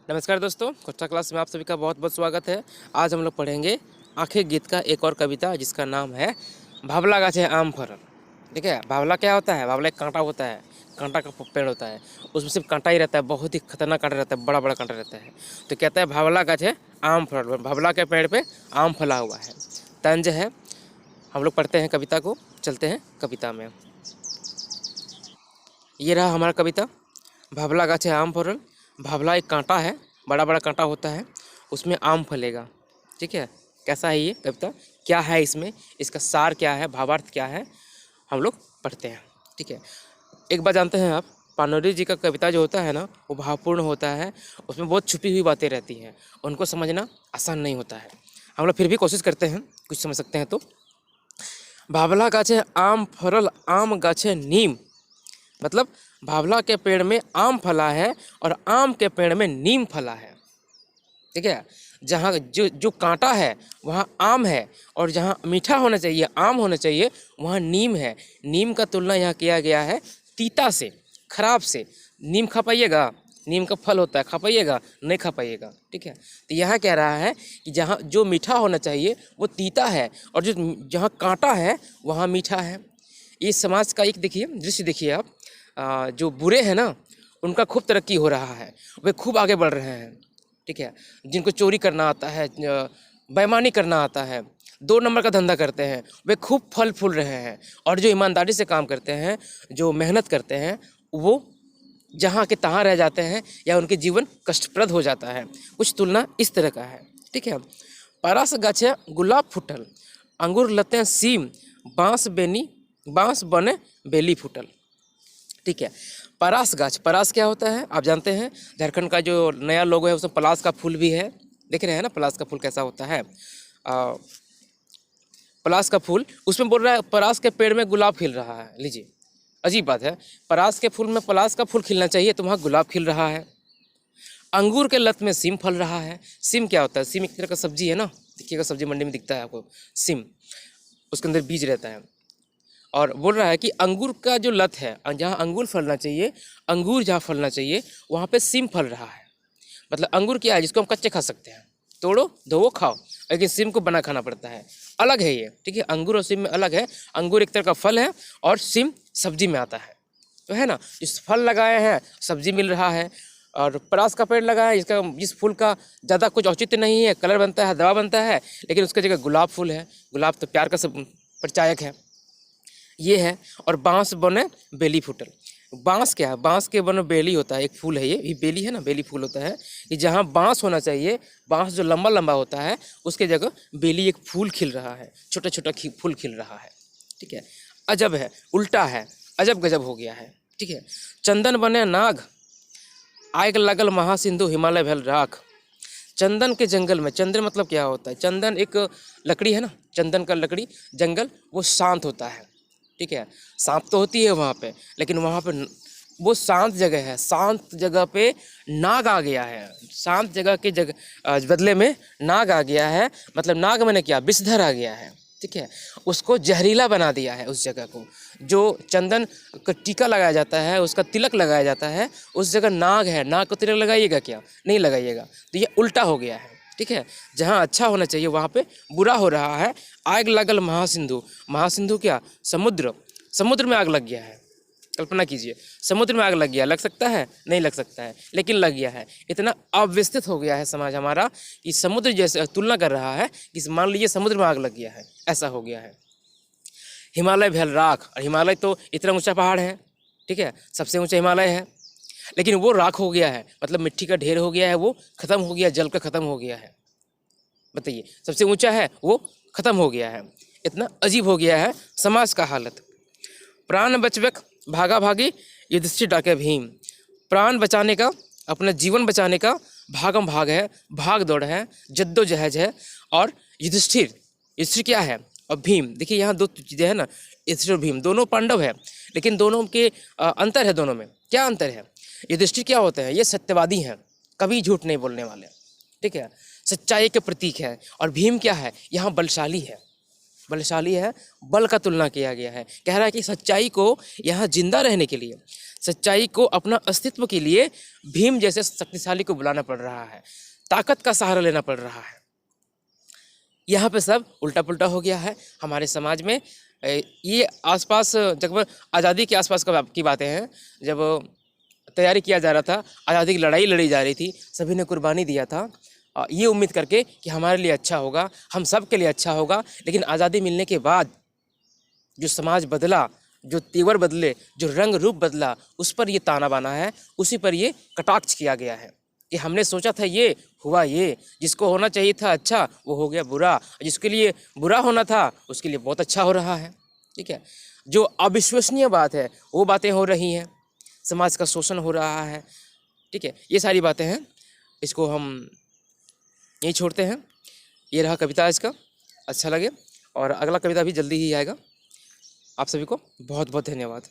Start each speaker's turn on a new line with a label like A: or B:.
A: नमस्कार दोस्तों, कक्षा क्लास में आप सभी का बहुत बहुत स्वागत है। आज हम लोग पढ़ेंगे आंखें गीत का एक और कविता जिसका नाम है भावला गाछे आम फरल। ठीक है, भावला क्या होता है? भावला एक कांटा होता है, कांटा का पेड़ होता है, उसमें सिर्फ कांटा ही रहता है, बहुत ही खतरनाक कांटा रहता है, बड़ा बड़ा कांटा रहता है। तो कहता है भावला गाछे आम फरल, भावला के पेड़ पे आम फला हुआ है। तंज है। हम लोग पढ़ते हैं कविता को, चलते हैं कविता में। ये रहा हमारा कविता, भावला गाछे आम फरल। भावला एक कांटा है, बड़ा बड़ा कांटा होता है, उसमें आम फलेगा। ठीक है, कैसा है ये कविता, क्या है इसमें, इसका सार क्या है, भावार्थ क्या है, हम लोग पढ़ते हैं। ठीक है, एक बात जानते हैं आप, पानोरी जी का कविता जो होता है ना, वो भावपूर्ण होता है, उसमें बहुत छुपी हुई बातें रहती हैं, उनको समझना आसान नहीं होता है। हम लोग फिर भी कोशिश करते हैं, कुछ समझ सकते हैं तो। भावला गाछे आम फरल आम गाछे नीम, मतलब भावला के पेड़ में आम फला है और आम के पेड़ में नीम फला है। ठीक है, जहाँ जो जो कांटा है वहाँ आम है, और जहाँ मीठा होना चाहिए, आम होना चाहिए, वहाँ नीम है। नीम का तुलना यहाँ किया गया है तीता से, खराब से। नीम खा पाइएगा? नीम का फल होता है, खा पाइएगा? नहीं खा पाइएगा। ठीक है, तो यहाँ कह रहा है कि जहाँ जो मीठा होना चाहिए वो तीता है, और जो जहाँ कांटा है वहाँ मीठा है। इस समाज का एक देखिए दृश्य, देखिए आप, जो बुरे हैं ना, उनका खूब तरक्की हो रहा है, वे खूब आगे बढ़ रहे हैं। ठीक है, जिनको चोरी करना आता है, बेईमानी करना आता है, 2 नंबर का धंधा करते हैं, वे खूब फल फूल रहे हैं। और जो ईमानदारी से काम करते हैं, जो मेहनत करते हैं, वो जहाँ के तहाँ रह जाते हैं या उनके जीवन कष्टप्रद हो जाता है। कुछ तुलना इस तरह का है। ठीक है, परस गाछे गुलाब फूटल, अंगूर लते सीम, बांस बने बेली फूटल। ठीक है, परास गाछ, परास क्या होता है आप जानते हैं, झारखंड का जो नया लोगो है उसमें पलास का फूल भी है। देख रहे हैं ना पलास का फूल कैसा होता है। पलास का फूल, उसमें बोल रहा है परास के पेड़ में गुलाब खिल रहा है। लीजिए, अजीब बात है, परास के फूल में पलास का फूल खिलना चाहिए तो वहाँ गुलाब खिल रहा है। अंगूर के लत में सीम फल रहा है। सीम क्या होता है? सीम एक तरह का सब्जी है ना, देखिएगा सब्जी मंडी में दिखता है आपको सीम, उसके अंदर बीज रहता है। और बोल रहा है कि अंगूर का जो लत है, जहाँ अंगूर फलना चाहिए, अंगूर जहाँ फलना चाहिए वहाँ पे सीम फल रहा है। मतलब अंगूर क्या है जिसको हम कच्चे खा सकते हैं, तोड़ो धोवो खाओ, लेकिन सीम को बना खाना पड़ता है। अलग है ये। ठीक है, अंगूर और सीम में अलग है। अंगूर एक तरह का फल है और सीम सब्जी में आता है, तो है ना। जिस फल लगाए हैं सब्जी मिल रहा है, और परास का पेड़ लगा है जिस फूल का ज़्यादा कुछ औचित्य नहीं है, कलर बनता है, दवा बनता है, लेकिन उसकी जगह गुलाब फूल है। गुलाब तो प्यार का सब परिचायक है, ये है। और बांस बने बेली फूटल, बांस क्या है? बांस के बने बेली होता है, एक फूल है ये बेली है ना, बेली फूल होता है कि जहाँ बांस होना चाहिए, बांस जो लंबा लंबा होता है, उसके जगह बेली एक फूल खिल रहा है, छोटा छोटा फूल खिल रहा है। ठीक है, अजब है, उल्टा है, अजब गजब हो गया है। ठीक है, चंदन बने नाग, आग लगल महासिंधु हिमालय भैल राख। चंदन के जंगल में, चंदन मतलब क्या होता है? चंदन एक लकड़ी है ना, चंदन का लकड़ी, जंगल वो शांत होता है। ठीक है, सांप तो होती है वहाँ पे, लेकिन वहाँ पे वो शांत जगह है, शांत जगह पे नाग आ गया है। शांत जगह के बदले में नाग आ गया है, मतलब नाग मैंने क्या, विषधर आ गया है। ठीक है, उसको जहरीला बना दिया है उस जगह को। जो चंदन का टीका लगाया जाता है, उसका तिलक लगाया जाता है, उस जगह नाग है, नाग को तिलक लगाइएगा क्या? नहीं लगाइएगा। तो ये उल्टा हो गया है। ठीक है, जहाँ अच्छा होना चाहिए वहाँ पे बुरा हो रहा है। आग लगल महासिंधु, महासिंधु क्या? समुद्र, समुद्र में आग लग गया है। कल्पना कीजिए, समुद्र में आग लग गया, लग सकता है? नहीं लग सकता है, लेकिन लग गया है। इतना अव्यवस्थित हो गया है समाज हमारा कि समुद्र जैसे तुलना कर रहा है कि मान लीजिए समुद्र में आग लग गया है, ऐसा हो गया है। हिमालय भैल राख, और हिमालय तो इतना ऊंचा पहाड़ है, ठीक है, सबसे ऊंचा हिमालय है, लेकिन वो राख हो गया है, मतलब मिट्टी का ढेर हो गया है, वो खत्म हो गया, जल का खत्म हो गया है। बताइए, सबसे ऊंचा है वो खत्म हो गया है। इतना अजीब हो गया है समाज का हालत। प्राण बचवेक भागा भागी युधिष्ठिर डाके भीम, प्राण बचाने का, अपना जीवन बचाने का भागम भाग है, भाग दौड़ है, जद्दोजहद है। और युधिष्ठिर, युधिष्ठिर क्या है, और भीम, देखिए यहाँ 2 चीज़ें हैं ना, युधिष्ठिर और भीम दोनों पांडव है, लेकिन दोनों के अंतर है। दोनों में क्या अंतर है? युधिष्ठिर क्या होते हैं? ये सत्यवादी हैं, कभी झूठ नहीं बोलने वाले। ठीक है, सच्चाई के प्रतीक है। और भीम क्या है? यहाँ बलशाली है, बलशाली है, बल का तुलना किया गया है। कह रहा है कि सच्चाई को यहाँ जिंदा रहने के लिए, सच्चाई को अपना अस्तित्व के लिए भीम जैसे शक्तिशाली को बुलाना पड़ रहा है, ताकत का सहारा लेना पड़ रहा है। यहाँ पे सब उल्टा पुल्टा हो गया है हमारे समाज में। ये आसपास जब आज़ादी के आसपास की बातें हैं, जब तैयारी किया जा रहा था, आज़ादी की लड़ाई लड़ी जा रही थी, सभी ने कुर्बानी दिया था ये उम्मीद करके कि हमारे लिए अच्छा होगा, हम सब के लिए अच्छा होगा। लेकिन आज़ादी मिलने के बाद जो समाज बदला, जो तेवर बदले, जो रंग रूप बदला, उस पर ये ताना बाना है, उसी पर ये कटाक्ष किया गया है कि हमने सोचा था ये हुआ, ये जिसको होना चाहिए था अच्छा वो हो गया बुरा, जिसके लिए बुरा होना था उसके लिए बहुत अच्छा हो रहा है। ठीक है, जो अविश्वसनीय बात है वो बातें हो रही हैं, समाज का शोषण हो रहा है। ठीक है, ये सारी बातें हैं, इसको हम यही छोड़ते हैं। ये रहा कविता आज का, अच्छा लगे और अगला कविता भी जल्दी ही आएगा। आप सभी को बहुत बहुत धन्यवाद।